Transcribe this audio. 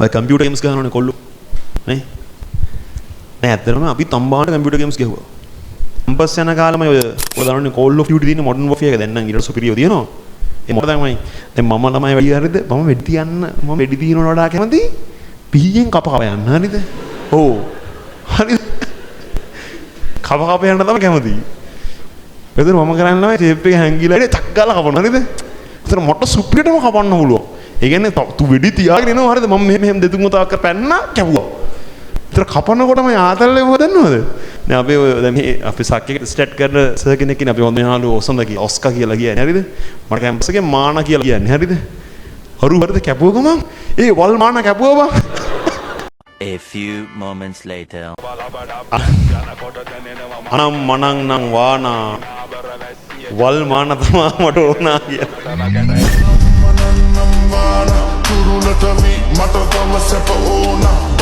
ඔය computer games ගහනවනේ කොල්ලෝ. නේ? නෑ ඇත්තටම අපි තම්බාන කම්පියුටර් ගේම්ස් ගහුවා. කැම්පස් යන කාලෙම ඔය දන්නවනේ Call of Duty තියෙන Modern Warfare එක දැන් නම් ඊට සුපිරියෝ තියෙනවා. ඒ මොකද තමයි දැන් මම ළමයි වැඩි හරියද මම වෙඩි තියන්න මම වෙඩි තියනවට වඩා කැමති පීයෙන් කප යන්න හරියද? ඔව්. හරිද? කප යන්න තමයි කැමති. එතන මම කරන්නේ නැහැ ටේප් එක හැංගිලා ඉන්නේ ටක් ගාලා කපනවා හරිද? එතන මොට සුපිරියටම කපන්න පුළුවන්. ඒ කියන්නේ තු වෙඩි තියාගෙන එනවා හරිද? මම මෙහෙම දෙතුන් වතාවක් කර පැන්නා කැවුවා. ඒතර කපනකොටම ආතල්ලේ මොකද දන්නවද? දැන් අපි දැන් මේ අපි සක්කේකට ස්ටාර්ට් කරන සර් කෙනෙක් ඉන්නේ අපි හොඳ යාළුවෝ ඔසඳ කියලා ඔස්කා කියලා කියන්නේ හරිද? මට කැම්පස් එකේ මාන කියලා කියන්නේ හරිද? හරු හරිද කැපුව ගමන් ඒ වල් මාන කැපුවා බං. A few moments later. අනම් මනං නං වානා වල් මාන තමා මට ඕනා කියලා. Turulata mi mata tama sepa ona